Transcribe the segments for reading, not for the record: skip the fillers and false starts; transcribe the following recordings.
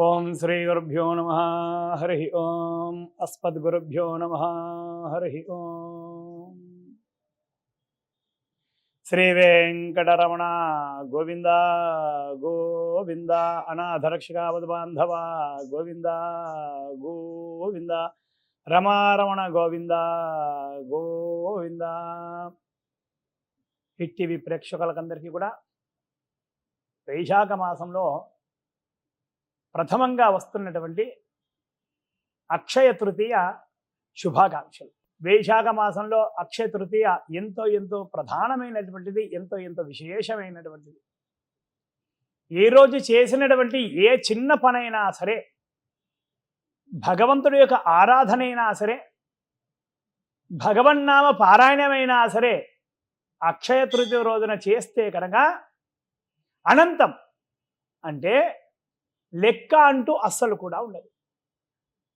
ఓం శ్రీ గురుభ్యో నమః హరి ఓం అస్మద్గురుభ్యో నమః హరి ఓం శ్రీ వెంకటరమణ గోవింద గోవింద అనాథరక్షకావధ బాంధవ గోవింద గోవింద రమారమణ గోవింద గోవింద. హిట్ టీవీ ప్రేక్షకులకందరికీ కూడా వైశాఖ మాసంలో ప్రథమంగా వస్తున్నటువంటి అక్షయ తృతీయ శుభాకాంక్షలు. వైశాఖ మాసంలో అక్షయ తృతీయ ఎంతో ఎంతో ప్రధానమైనటువంటిది, ఎంతో ఎంతో విశేషమైనటువంటిది. ఈరోజు చేసినటువంటి ఏ చిన్న పనైనా సరే, భగవంతుడి యొక్క ఆరాధనైనా సరే, భగవన్నామ పారాయణమైనా సరే, అక్షయ తృతీయ రోజున చేస్తే కనుక అనంతం, అంటే లెక్క అంటూ అస్సలు కూడా ఉండదు.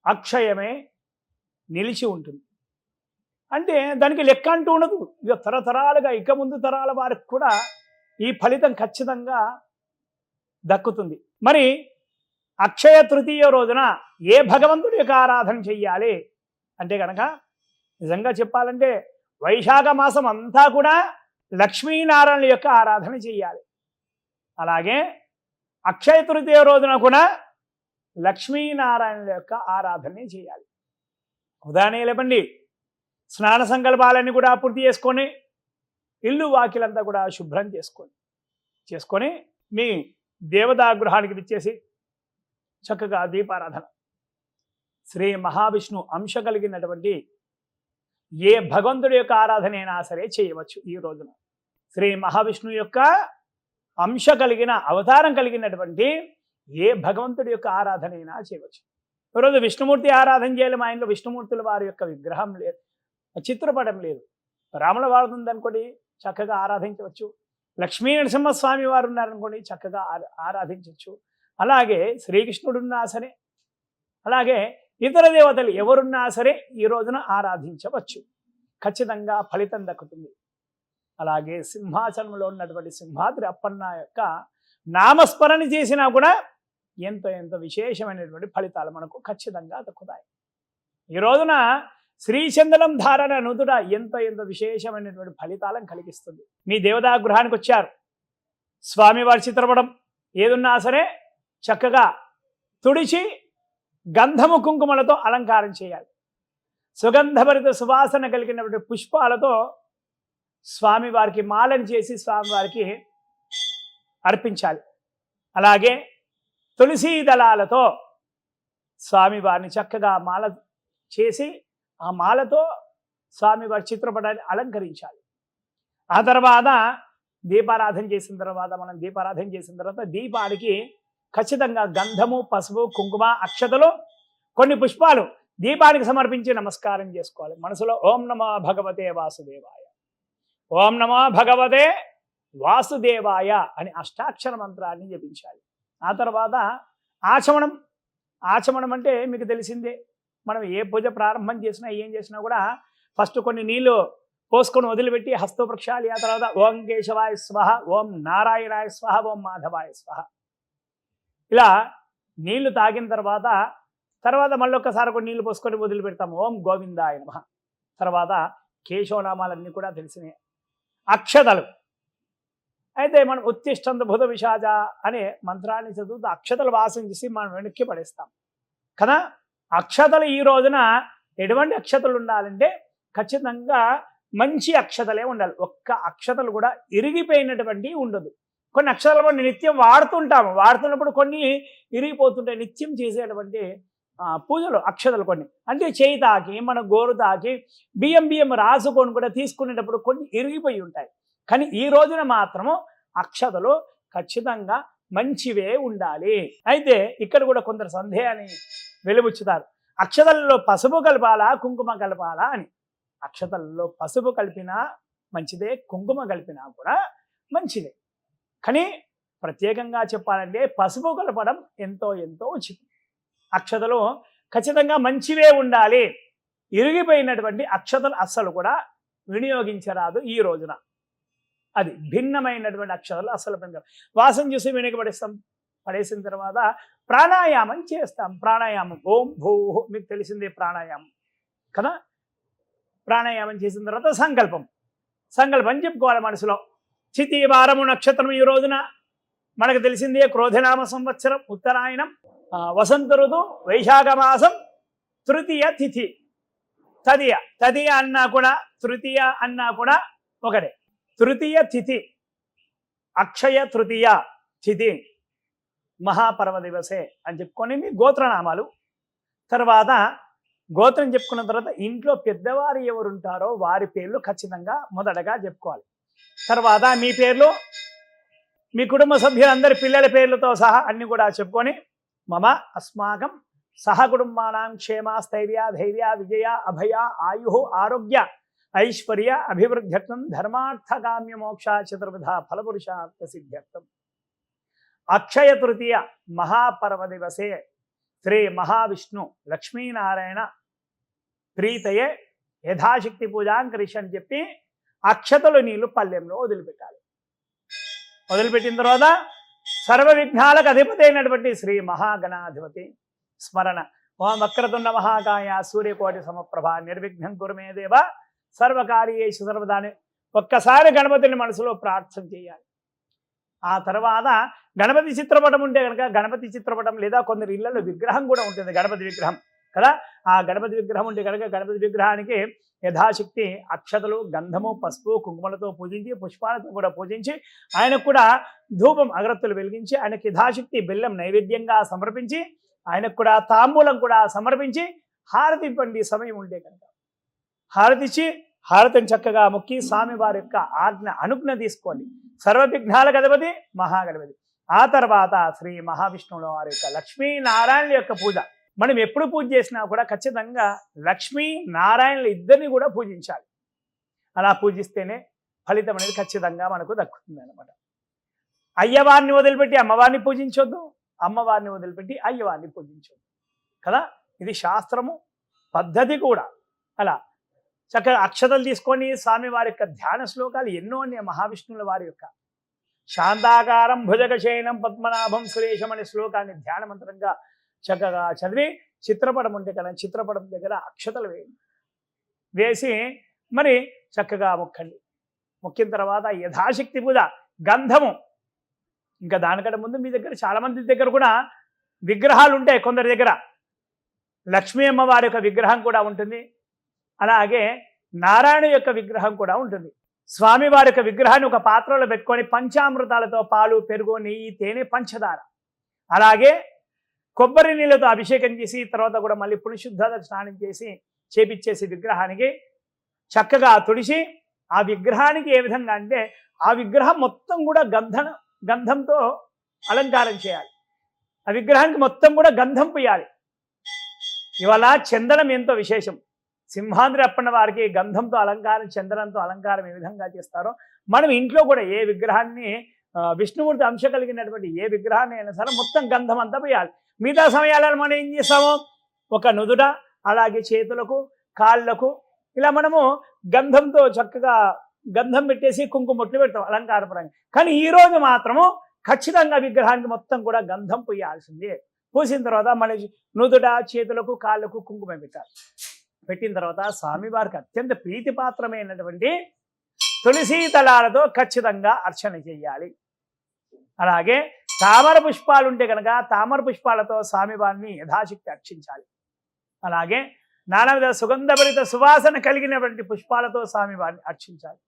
అక్షయమే నిలిచి ఉంటుంది. అంటే దానికి లెక్క అంటూ ఉండదు. ఇక తరతరాలుగా ఇక ముందు తరాల వారికి కూడా ఈ ఫలితం ఖచ్చితంగా దక్కుతుంది. మరి అక్షయ తృతీయ రోజున ఏ భగవంతుడి యొక్క ఆరాధన చెయ్యాలి అంటే కనుక, నిజంగా చెప్పాలంటే వైశాఖ మాసం అంతా కూడా లక్ష్మీనారాయణ యొక్క ఆరాధన చెయ్యాలి. అలాగే అక్షయ తృతీయ రోజున కూడా లక్ష్మీనారాయణుల యొక్క ఆరాధనే చేయాలి. ఉదాహరణ లేపండి, స్నాన సంకల్పాలన్నీ కూడా పూర్తి చేసుకొని, ఇల్లు వాకిలంతా కూడా శుభ్రం చేసుకొని మీ దేవతా గృహానికి విచ్చేసి చక్కగా దీపారాధన, శ్రీ మహావిష్ణు అంశ కలిగినటువంటి ఏ భగవంతుడి యొక్క ఆరాధన అయినా సరే చేయవచ్చు. ఈ రోజున శ్రీ మహావిష్ణు యొక్క అంశ కలిగిన, అవతారం కలిగినటువంటి ఏ భగవంతుడి యొక్క ఆరాధన అయినా చేయవచ్చు. ఈరోజు విష్ణుమూర్తి ఆరాధన చేయాలి. మా ఇంట్లో విష్ణుమూర్తుల వారి యొక్క విగ్రహం లేదు, చిత్రపటం లేదు, రాముల వారు ఉందనుకోండి, చక్కగా ఆరాధించవచ్చు. లక్ష్మీ నరసింహస్వామి వారు ఉన్నారనుకోండి, చక్కగా ఆరాధించవచ్చు. అలాగే శ్రీకృష్ణుడు ఉన్నా సరే, అలాగే ఇతర దేవతలు ఎవరున్నా సరే ఈ రోజున ఆరాధించవచ్చు. ఖచ్చితంగా ఫలితం దక్కుతుంది. అలాగే సింహాసనంలో ఉన్నటువంటి సింహాద్రి అప్పన్న యొక్క నామస్మరణ చేసినా కూడా ఎంతో ఎంతో విశేషమైనటువంటి ఫలితాలు మనకు ఖచ్చితంగా దక్కుతాయి. ఈ రోజున శ్రీచందనం ధారణ నుదుట ఎంతో ఎంతో విశేషమైనటువంటి ఫలితాలను కలిగిస్తుంది. మీ దేవతా గృహానికి వచ్చారు, స్వామివారి చిత్రపటం ఏదున్నా సరే చక్కగా తుడిచి గంధము కుంకుమలతో అలంకారం చేయాలి. సుగంధభరిత సువాసన కలిగినటువంటి పుష్పాలతో స్వామివారికి మాలను చేసి స్వామివారికి అర్పించాలి. అలాగే తులసీ దళాలతో స్వామివారిని చక్కగా మాల చేసి ఆ మాలతో స్వామివారి చిత్రపటాన్ని అలంకరించాలి. ఆ తర్వాత దీపారాధన చేసిన తర్వాత దీపానికి ఖచ్చితంగా గంధము, పసుపు, కుంకుమ, అక్షతలు, కొన్ని పుష్పాలు దీపానికి సమర్పించి నమస్కారం చేసుకోవాలి. మనసులో ఓం నమో భగవతే వాసుదేవాయ, ఓం నమో భగవతే వాసుదేవాయ అని అష్టాక్షర మంత్రాన్ని జపించాలి. ఆ తర్వాత ఆచమనం అంటే మీకు తెలిసిందే. మనం ఏ పూజ ప్రారంభం చేసినా, ఏం చేసినా కూడా ఫస్ట్ కొన్ని నీళ్లు పోసుకొని వదిలిపెట్టి హస్తోపృక్షాలి. ఆ తర్వాత ఓం కేశవాయ స్వహ, ఓం నారాయణాయ స్వహ, ఓం మాధవాయ స్వహ, ఇలా నీళ్లు తాగిన తర్వాత మళ్ళీ ఒక్కసారి కొన్ని నీళ్లు పోసుకొని వదిలిపెడతాం. ఓం గోవిందాయ నమః. తర్వాత కేశవనామాలన్నీ కూడా తెలిసినాయి. అక్షతలు అయితే మనం ఉత్తిష్టంత భూత విషాజ అనే మంత్రాన్ని చదువుతూ అక్షతలు వాసన చేసి మనం వెనక్కి పడేస్తాం కదా. అక్షతలు ఈ రోజున ఎటువంటి అక్షతలు ఉండాలంటే ఖచ్చితంగా మంచి అక్షతలే ఉండాలి. ఒక్క అక్షతలు కూడా ఇరిగిపోయినటువంటి ఉండదు. కొన్ని అక్షతలు మనం నిత్యం వాడుతున్నప్పుడు కొన్ని ఇరిగిపోతుంటాయి. నిత్యం చేసేటువంటి పూజలు అక్షతలు కొన్ని, అంటే చేయి తాకి, మన గోరు తాకి, బియ్యం రాసుకొని కూడా తీసుకునేటప్పుడు కొన్ని ఇరిగిపోయి ఉంటాయి. కానీ ఈ రోజున మాత్రము అక్షతలు ఖచ్చితంగా మంచివే ఉండాలి. అయితే ఇక్కడ కూడా కొందరు సందేహాన్ని వెలుబుచ్చుతారు. అక్షతలలో పసుపు కలపాలా, కుంకుమ కలపాలా అని. అక్షతలలో పసుపు కలిపినా మంచిదే, కుంకుమ కలిపినా కూడా మంచిదే. కానీ ప్రత్యేకంగా చెప్పాలంటే పసుపు కలపడం ఎంతో ఎంతో ఉచితం. అక్షతలు ఖచ్చితంగా మంచివే ఉండాలి. ఇరిగిపోయినటువంటి అక్షతలు అస్సలు కూడా వినియోగించరాదు ఈ రోజున. అది భిన్నమైనటువంటి అక్షరాలు అస్సలు పనికిరావు. వాసన చూసి వెనకబడిస్తాం. పడేసిన తర్వాత ప్రాణాయామం చేస్తాం. ప్రాణాయామం ఓం భూ, మీకు తెలిసిందే ప్రాణాయామం కదా. ప్రాణాయామం చేసిన తర్వాత సంకల్పం చెప్పుకోవాలి మనసులో. చితి వారము నక్షత్రం ఈ రోజున మనకు తెలిసిందే క్రోధనామ సంవత్సరం ఉత్తరాయణం, వసంత ఋతు, వైశాఖ మాసం, తృతీయ తిథి. తదియ అన్నా కూడా తృతీయ అన్నా కూడా ఒకటే. తృతీయ తిథి అక్షయ తృతీయ తిథి మహాపర్వ దివసే అని చెప్పుకొని మీ గోత్రనామాలు. తర్వాత గోత్రం చెప్పుకున్న తర్వాత ఇంట్లో పెద్దవారు ఎవరుంటారో వారి పేర్లు ఖచ్చితంగా మొదటగా చెప్పుకోవాలి. తర్వాత మీ పేర్లు, మీ కుటుంబ సభ్యులందరి పిల్లల పేర్లతో సహా అన్ని కూడా చెప్పుకొని మమ అస్మాకం సహ కుటుంబానాం క్షేమ స్థైర్య ధైర్య విజయ అభయ ఆయు ఆరోగ్య ఐశ్వర్య అభివృద్ధ్యర్థం ధర్మార్థకామ్య మోక్ష చతుర్విధ ఫలపురుషార్థ సిద్ధ్యర్థం. అక్షయ తృతీయ మహాపర్వ దివసే శ్రీ మహావిష్ణు లక్ష్మీనారాయణ ప్రీతయే యథాశక్తి పూజాంకరిష్ అని చెప్పి అక్షతలు నీళ్లు పల్లెంలో వదిలిపెట్టాలి. వదిలిపెట్టిన తర్వాత సర్వ విఘ్నాలకు అధిపతి అయినటువంటి శ్రీ మహాగణాధిపతి స్మరణ. ఓం వక్రతుండ మహాకాయ సూర్యకోటి సమప్రభ నిర్విఘ్నం కురుమే దేవ సర్వకార్యేషు సర్వదాని. ఒక్కసారి గణపతిని మనసులో ప్రార్థన చేయాలి. ఆ తర్వాత గణపతి చిత్రపటం ఉంటే కనుక గణపతి చిత్రపటం, లేదా కొందరి ఇళ్లలో విగ్రహం కూడా ఉంటుంది గణపతి విగ్రహం కదా. ఆ గణపతి విగ్రహం ఉంటే కనుక గణపతి విగ్రహానికి యథాశక్తి అక్షతలు, గంధము, పసుపు, కుంకుమలతో పూజించి, పుష్పాలతో కూడా పూజించి, ఆయనకు కూడా ధూపం అగరత్తులు వెలిగించి, ఆయనకు యథాశక్తి బెల్లం నైవేద్యంగా సమర్పించి, ఆయనకు కూడా తాంబూలం కూడా సమర్పించి హారతి ఇవ్వండి. సమయం ఉంటే కనుక హారతిచ్చి హారతిని చక్కగా మొక్కి స్వామివారి యొక్క అనుజ్ఞ తీసుకోండి. సర్వవిఘ్నాలకు అధిపతి మహాగణపతి. ఆ తర్వాత శ్రీ మహావిష్ణువుల వారి యొక్క లక్ష్మీనారాయణుల యొక్క పూజ. మనం ఎప్పుడు పూజ చేసినా కూడా ఖచ్చితంగా లక్ష్మీ నారాయణులు ఇద్దరిని కూడా పూజించాలి. అలా పూజిస్తేనే ఫలితం అనేది ఖచ్చితంగా మనకు దక్కుతుంది అనమాట. అయ్యవారిని వదిలిపెట్టి అమ్మవారిని పూజించొద్దు, అమ్మవారిని వదిలిపెట్టి అయ్యవారిని పూజించొద్దు కదా. ఇది శాస్త్రము పద్ధతి కూడా. అలా చక్కగా అక్షతలు తీసుకొని స్వామివారి యొక్క ధ్యాన శ్లోకాలు ఎన్నో మహావిష్ణువుల వారి యొక్క శాంతాకారం భుజగశయనం పద్మనాభం సురేశం అనే శ్లోకాన్ని ధ్యానమంత్రంగా చక్కగా చదివి చిత్రపటం ఉంటే కదా చిత్రపటం దగ్గర అక్షతలు వేసి మరి చక్కగా మొక్కండి. మొక్కిన తర్వాత యథాశక్తి పూజ గంధము. ఇంకా దానికంటే ముందు మీ దగ్గర చాలామంది దగ్గర కూడా విగ్రహాలు ఉంటాయి. కొందరి దగ్గర లక్ష్మీ అమ్మవారి యొక్క విగ్రహం కూడా ఉంటుంది, అలాగే నారాయణ యొక్క విగ్రహం కూడా ఉంటుంది. స్వామివారి యొక్క విగ్రహాన్ని ఒక పాత్రలో పెట్టుకొని పంచామృతాలతో పాలు, పెరుగు, నెయ్యి, తేనె, పంచదార, అలాగే కొబ్బరి నీళ్ళతో అభిషేకం చేసి తర్వాత కూడా మళ్ళీ పునిశుద్ధ స్నానం చేసి చేపిచ్చేసి విగ్రహానికి చక్కగా తుడిసి, ఆ విగ్రహానికి ఏ విధంగా అంటే ఆ విగ్రహం మొత్తం కూడా గంధంతో అలంకారం చేయాలి. ఆ విగ్రహానికి మొత్తం కూడా గంధం పూయాలి. ఇవాళ చందనం ఎంతో విశేషం. సింహాద్రి అప్పన్న వారికి గంధంతో అలంకారం, చందనంతో అలంకారం ఏ విధంగా చేస్తారో మనం ఇంట్లో కూడా ఏ విగ్రహాన్ని విష్ణుమూర్తి అంశ కలిగినటువంటి ఏ విగ్రహాన్ని అయినా సరే మొత్తం గంధం అంతా పోయాలి. మిగతా సమయాలలో మనం ఏం చేస్తాము, ఒక నుదుట, అలాగే చేతులకు, కాళ్ళకు ఇలా మనము గంధంతో చక్కగా గంధం పెట్టేసి కుంకుమొట్లు పెడతాం అలంకారపరంగా. కానీ ఈరోజు మాత్రము ఖచ్చితంగా విగ్రహానికి మొత్తం కూడా గంధం పూయాల్సిందే. పూసిన తర్వాత మన నుదుట, చేతులకు, కాళ్ళకు కుంకుమ పెట్టాలి. పెట్టిన తర్వాత స్వామివారికి అత్యంత ప్రీతిపాత్రమైనటువంటి తులసీ దళాలతో ఖచ్చితంగా అర్చన చేయాలి. అలాగే తామర పుష్పాలు ఉంటే కనుక తామర పుష్పాలతో స్వామివారిని యథాశక్తి అర్చించాలి. అలాగే నానావిధ సుగంధభరిత సువాసన కలిగినటువంటి పుష్పాలతో స్వామివారిని అర్చించాలి.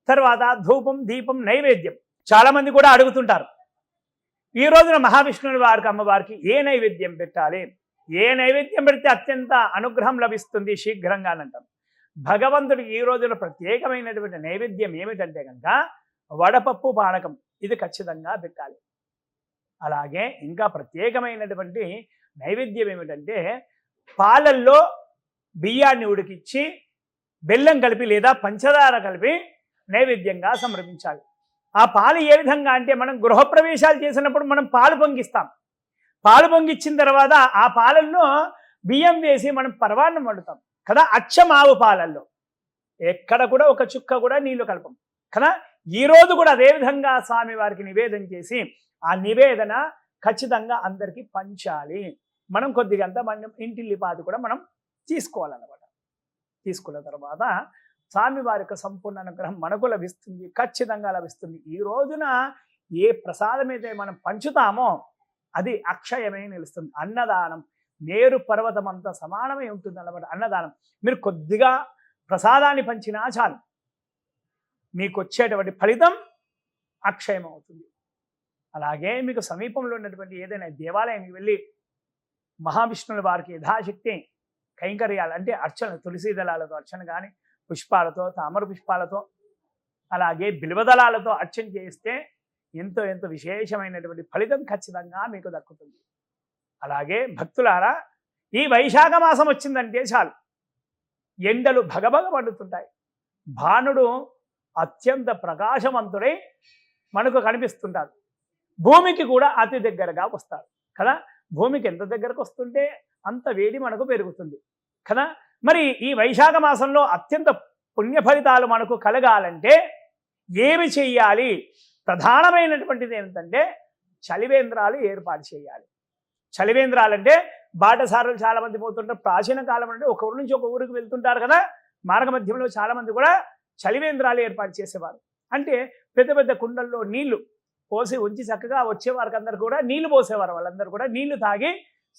తర్వాత ధూపం, దీపం, నైవేద్యం. చాలా మంది కూడా అడుగుతుంటారు, ఈ రోజున మహావిష్ణువుని వారికి అమ్మవారికి ఏ నైవేద్యం పెట్టాలి, ఏ నైవేద్యం పెడితే అత్యంత అనుగ్రహం లభిస్తుంది శీఘ్రంగా అంటారు. భగవంతుడికి ఈ రోజున ప్రత్యేకమైనటువంటి నైవేద్యం ఏమిటంటే కనుక వడపప్పు పానకం, ఇది ఖచ్చితంగా పెట్టాలి. అలాగే ఇంకా ప్రత్యేకమైనటువంటి నైవేద్యం ఏమిటంటే పాలల్లో బియ్యాన్ని ఉడికించి బెల్లం కలిపి లేదా పంచదార కలిపి నైవేద్యంగా సమర్పించాలి. ఆ పాలు ఏ విధంగా అంటే మనం గృహప్రవేశాలు చేసినప్పుడు మనం పాలు పొంగిస్తాం. పాలు పొంగిచ్చిన తర్వాత ఆ పాలల్లో బియ్యం వేసి మనం పరవాన్నం వండుతాం కదా. అచ్చం ఆవు పాలల్లో ఎక్కడ కూడా ఒక చుక్క కూడా నీళ్లు కలపం కదా. ఈరోజు కూడా అదేవిధంగా స్వామివారికి నివేదన చేసి ఆ నివేదన ఖచ్చితంగా అందరికీ పంచాలి. మనం కొద్దిగా అంతా మనం ఇంటిల్లిపాది కూడా మనం తీసుకోవాలన్నమాట. తీసుకున్న తర్వాత స్వామివారి యొక్క సంపూర్ణ అనుగ్రహం మనకు లభిస్తుంది, ఖచ్చితంగా లభిస్తుంది. ఈ రోజున ఏ ప్రసాదం అయితే మనం పంచుతామో అది అక్షయమై నిలుస్తుంది. అన్నదానం మేరు పర్వతం అంతా సమానమై ఉంటుంది అన్నమాట. అన్నదానం మీరు కొద్దిగా ప్రసాదాన్ని పంచినా చాలు, మీకు వచ్చేటువంటి ఫలితం అక్షయం అవుతుంది. అలాగే మీకు సమీపంలో ఉన్నటువంటి ఏదైనా దేవాలయానికి వెళ్ళి మహావిష్ణువుల వారికి యథాశక్తి కైంకర్యాలు అంటే అర్చన, తులసి దళాలతో అర్చన కానీ, పుష్పాలతో, తామర పుష్పాలతో, అలాగే బిల్వదళాలతో అర్చన చేస్తే ఎంతో ఎంతో విశేషమైనటువంటి ఫలితం ఖచ్చితంగా మీకు దక్కుతుంది. అలాగే భక్తులారా, ఈ వైశాఖ మాసం వచ్చిందంటే చాలు ఎండలు భగభగ పండుతుంటాయి. భానుడు అత్యంత ప్రకాశవంతుడై మనకు కనిపిస్తుంటాడు. భూమికి కూడా అతి దగ్గరగా వస్తాడు కదా. భూమికి ఎంత దగ్గరకు వస్తుంటే అంత వేడి మనకు పెరుగుతుంది కదా. మరి ఈ వైశాఖ మాసంలో అత్యంత పుణ్య ఫలితాలు మనకు కలగాలంటే ఏమి చెయ్యాలి? ప్రధానమైనటువంటిది ఏంటంటే చలివేంద్రాలు ఏర్పాటు చేయాలి. చలివేంద్రాలు అంటే బాటసారులు చాలా మంది పోతుంటారు. ప్రాచీన కాలం అంటే ఒక ఊరు నుంచి ఒక ఊరికి వెళ్తుంటారు కదా. మార్గ మధ్యంలో చాలా మంది కూడా చలివేంద్రాలు ఏర్పాటు చేసేవారు. అంటే పెద్ద పెద్ద కుండల్లో నీళ్లు పోసి ఉంచి చక్కగా వచ్చేవారికి అందరు కూడా నీళ్లు పోసేవారు. వాళ్ళందరూ కూడా నీళ్లు తాగి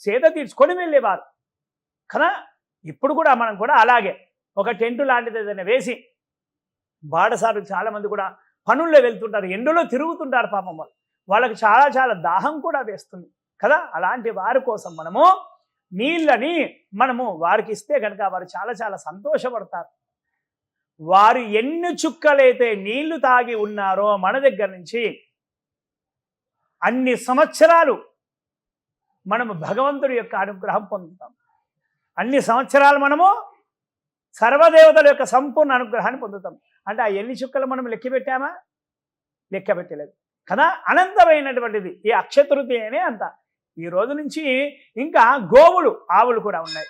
సేద తీర్చుకొని వెళ్ళేవారు కదా. ఇప్పుడు కూడా మనం కూడా అలాగే ఒక టెంటు లాంటిది ఏదైనా వేసి, బాటసారులు చాలా మంది కూడా పనుల్లో వెళ్తుంటారు, ఎండలో తిరుగుతుంటారు పాపం. వాళ్ళకి చాలా చాలా దాహం కూడా వేస్తుంది కదా. అలాంటి వారి కోసం మనము నీళ్ళని మనము వారికి ఇస్తే కనుక వారు చాలా చాలా సంతోషపడతారు. వారు ఎన్ని చుక్కలైతే నీళ్లు తాగి ఉన్నారో మన దగ్గర నుంచి అన్ని సంవత్సరాలు మనము భగవంతుడి యొక్క అనుగ్రహం పొందుతాం. అన్ని సంవత్సరాలు మనము సర్వదేవతల యొక్క సంపూర్ణ అనుగ్రహాన్ని పొందుతాం. అంటే ఆ ఎన్ని చుక్కలు మనం లెక్క పెట్టామా? లెక్క పెట్టలేదు కదా. అనంతమైనటువంటిది ఈ అక్షతృతీయనే అంత. ఈ రోజు నుంచి ఇంకా గోవులు, ఆవులు కూడా ఉన్నాయి.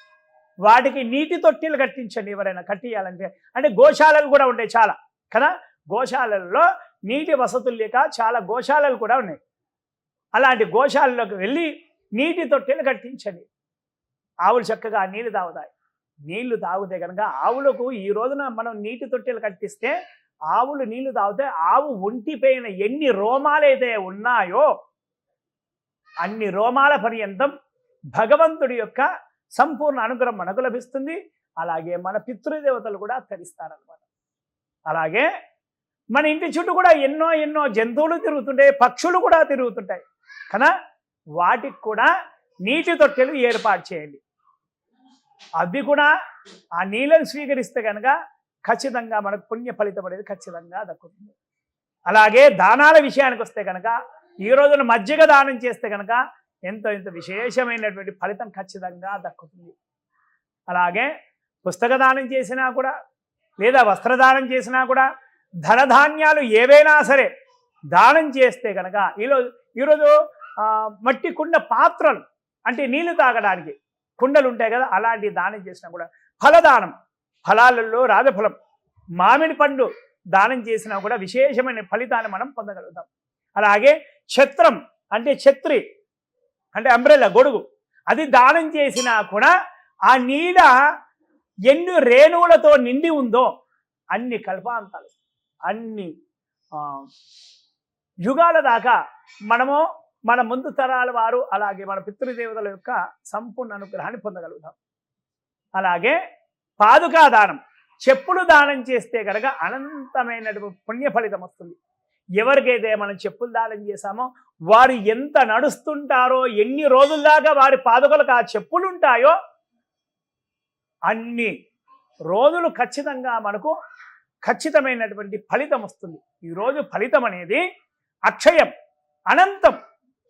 వాటికి నీటి తొట్టిలు కట్టించండి ఎవరైనా కట్టియాలంటే. అంటే గోశాలలు కూడా ఉంటాయి చాలా కదా. గోశాలల్లో నీటి వసతులు లేక చాలా గోశాలలు కూడా ఉన్నాయి. అలాంటి గోశాలలోకి వెళ్ళి నీటి తొట్టెలు కట్టించండి. ఆవులు చక్కగా నీళ్లు తాగుతాయి. నీళ్లు తాగితే కనుక ఆవులకు ఈ రోజున మనం నీటి తొట్టెలు కట్టిస్తే ఆవులు నీళ్లు తాగితే ఆవు ఒంటిపైన ఎన్ని రోమాలైతే ఉన్నాయో అన్ని రోమాల పర్యంతం భగవంతుడి యొక్క సంపూర్ణ అనుగ్రహం మనకు లభిస్తుంది. అలాగే మన పితృదేవతలు కూడా తరిస్తారనమాట. అలాగే మన ఇంటి చుట్టూ కూడా ఎన్నో ఎన్నో జంతువులు తిరుగుతుంటాయి, పక్షులు కూడా తిరుగుతుంటాయి కదా. వాటికి కూడా నీటి తొట్టెలు ఏర్పాటు చేయండి. అవి కూడా ఆ నీళ్ళను స్వీకరిస్తే కనుక ఖచ్చితంగా మనకు పుణ్య ఫలితం అనేది ఖచ్చితంగా దక్కుతుంది. అలాగే దానాల విషయానికి వస్తే కనుక ఈ రోజున మజ్జిగ దానం చేస్తే కనుక ఎంతో ఎంతో విశేషమైనటువంటి ఫలితం ఖచ్చితంగా దక్కుతుంది. అలాగే పుస్తక దానం చేసినా కూడా, లేదా వస్త్రదానం చేసినా కూడా, ధనధాన్యాలు ఏవైనా సరే దానం చేస్తే కనుక ఈరోజు మట్టి కుండ పాత్రలు అంటే నీళ్లు తాగడానికి కుండలు ఉంటాయి కదా, అలాంటి దానం చేసినా కూడా, ఫలదానం ఫలాలలో రాజఫలం మామిడి పండు దానం చేసినా కూడా విశేషమైన ఫలితాన్ని మనం పొందగలుగుతాం. అలాగే ఛత్రం అంటే ఛత్రి అంటే అంబ్రెల్లా, గొడుగు, అది దానం చేసినా కూడా ఆ నీడ ఎన్ని రేణువులతో నిండి ఉందో అన్ని కల్పాంతాలు, అన్ని యుగాల దాకా మనము మన ముందు తరాల వారు అలాగే మన పితృదేవతల యొక్క సంపూర్ణ అనుగ్రహాన్ని పొందగలుగుతాం. అలాగే పాదుకా దానం, చెప్పులు దానం చేస్తే కనుక అనంతమైనటువంటి పుణ్య ఫలితం వస్తుంది. ఎవరికైతే మనం చెప్పులు దానం చేశామో వారు ఎంత నడుస్తుంటారో, ఎన్ని రోజుల దాకా వారి పాదుకలకు ఆ చెప్పులు ఉంటాయో అన్ని రోజులు ఖచ్చితంగా మనకు ఖచ్చితమైనటువంటి ఫలితం వస్తుంది. ఈరోజు ఫలితం అనేది అక్షయం, అనంతం.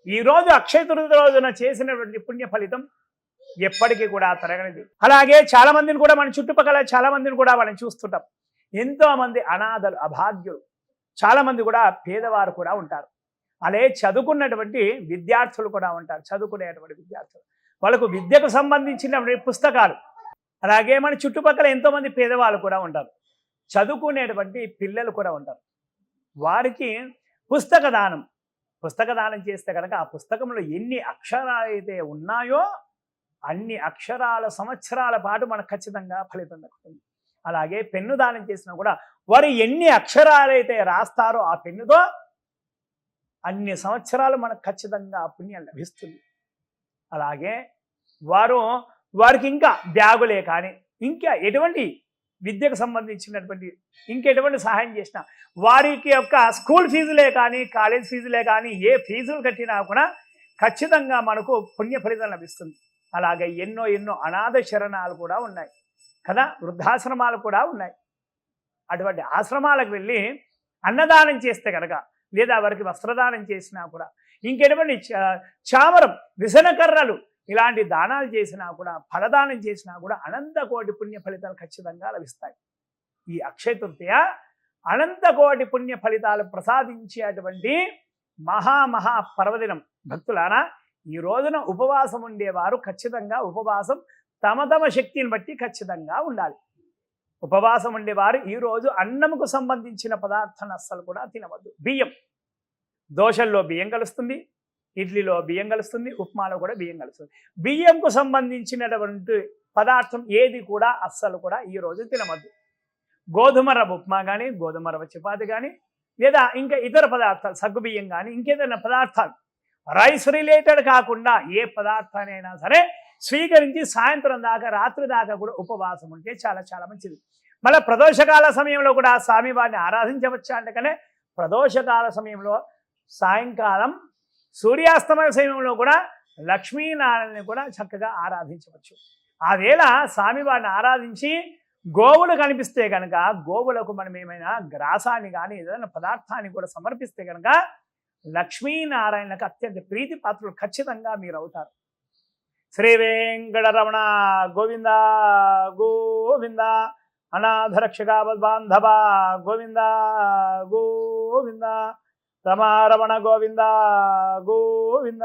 ఈరోజు అక్షయ తృతీయ రోజున చేసినటువంటి పుణ్య ఫలితం ఎప్పటికీ కూడా తరగనిది. అలాగే చాలా మందిని కూడా మన చుట్టుపక్కల చాలా మందిని కూడా మనం చూస్తుంటాం. ఎంతో మంది అనాథలు, అభాగ్యులు, చాలా మంది కూడా పేదవారు కూడా ఉంటారు. అలాగే చదువుకున్నటువంటి విద్యార్థులు కూడా ఉంటారు. చదువుకునేటువంటి విద్యార్థులు, వాళ్ళకు విద్యకు సంబంధించినటువంటి పుస్తకాలు, అలాగే మన చుట్టుపక్కల ఎంతోమంది పేదవాళ్ళు కూడా ఉంటారు. చదువుకునేటువంటి పిల్లలు కూడా ఉంటారు. వారికి పుస్తక దానం, పుస్తక దానం చేస్తే కనుక ఆ పుస్తకంలో ఎన్ని అక్షరాలు అయితే ఉన్నాయో అన్ని అక్షరాల సంవత్సరాల పాటు మనకు ఖచ్చితంగా ఫలితం దక్కుతుంది. అలాగే పెన్ను దానం చేసినా కూడా వారు ఎన్ని అక్షరాలైతే రాస్తారో ఆ పెన్నుతో అన్ని సంవత్సరాలు మనకు ఖచ్చితంగా పుణ్యం లభిస్తుంది. అలాగే వారికి ఇంకా బ్యాగులే కానీ ఇంకా ఎటువంటి విద్యకు సంబంధించినటువంటి ఇంకెటువంటి సహాయం చేసినా వారికి యొక్క స్కూల్ ఫీజులే కానీ కాలేజ్ ఫీజులే కానీ ఏ ఫీజులు కట్టినా కూడా ఖచ్చితంగా మనకు పుణ్య ఫలితం లభిస్తుంది. అలాగే ఎన్నో ఎన్నో అనాథ శరణాలు కూడా ఉన్నాయి కదా, వృద్ధాశ్రమాలు కూడా ఉన్నాయి. అటువంటి ఆశ్రమాలకు వెళ్ళి అన్నదానం చేస్తే కనుక లేదా వారికి వస్త్రదానం చేసినా కూడా ఇంకెటువంటి చామరం విసనకర్రలు ఇలాంటి దానాలు చేసినా కూడా ఫలదానం చేసినా కూడా అనంత కోటి పుణ్య ఫలితాలు ఖచ్చితంగా లభిస్తాయి. ఈ అక్షయ తృతీయ అనంత కోటి పుణ్య ఫలితాలు ప్రసాదించేటువంటి మహా పర్వదినం. భక్తులారా, ఈ రోజున ఉపవాసం ఉండేవారు ఖచ్చితంగా ఉపవాసం తమ శక్తిని బట్టి ఖచ్చితంగా ఉండాలి. ఉపవాసం ఉండేవారు ఈరోజు అన్నముకు సంబంధించిన పదార్థాన్ని అస్సలు కూడా తినవద్దు. బియ్యం, దోశల్లో బియ్యం కలుస్తుంది, ఇడ్లీలో బియ్యం కలుస్తుంది, ఉప్మాలో కూడా బియ్యం కలుస్తుంది. బియ్యంకు సంబంధించినటువంటి పదార్థం ఏది కూడా అస్సలు కూడా ఈరోజు తినవద్దు. గోధుమ రవ్వ ఉప్మా కానీ, గోధుమ రవ్వ చపాతి కానీ, లేదా ఇంకా ఇతర పదార్థాలు సగ్గు బియ్యం కానీ ఇంకేదైనా పదార్థాలు రైస్ రిలేటెడ్ కాకుండా ఏ పదార్థానైనా సరే స్వీకరించి సాయంత్రం దాకా రాత్రి దాకా కూడా ఉపవాసం ఉంటే చాలా చాలా మంచిది. మళ్ళీ ప్రదోషకాల సమయంలో కూడా స్వామివారిని ఆరాధించవచ్చా అంటే కానీ ప్రదోషకాల సమయంలో సాయంకాలం సూర్యాస్తమయ సమయంలో కూడా లక్ష్మీనారాయణని కూడా చక్కగా ఆరాధించవచ్చు. ఆ వేళ స్వామివారిని ఆరాధించి గోవులు కనిపిస్తే కనుక గోవులకు మనం ఏమైనా గ్రాసాన్ని కానీ ఏదైనా పదార్థాన్ని కూడా సమర్పిస్తే కనుక లక్ష్మీనారాయణకు అత్యంత ప్రీతి పాత్రలు ఖచ్చితంగా మీరు అవుతారు. శ్రీ వెంకటరమణ గోవింద గోవింద, అనాథరక్షక బాంధవ గోవింద గోవింద, రమారమణ గోవింద గోవింద.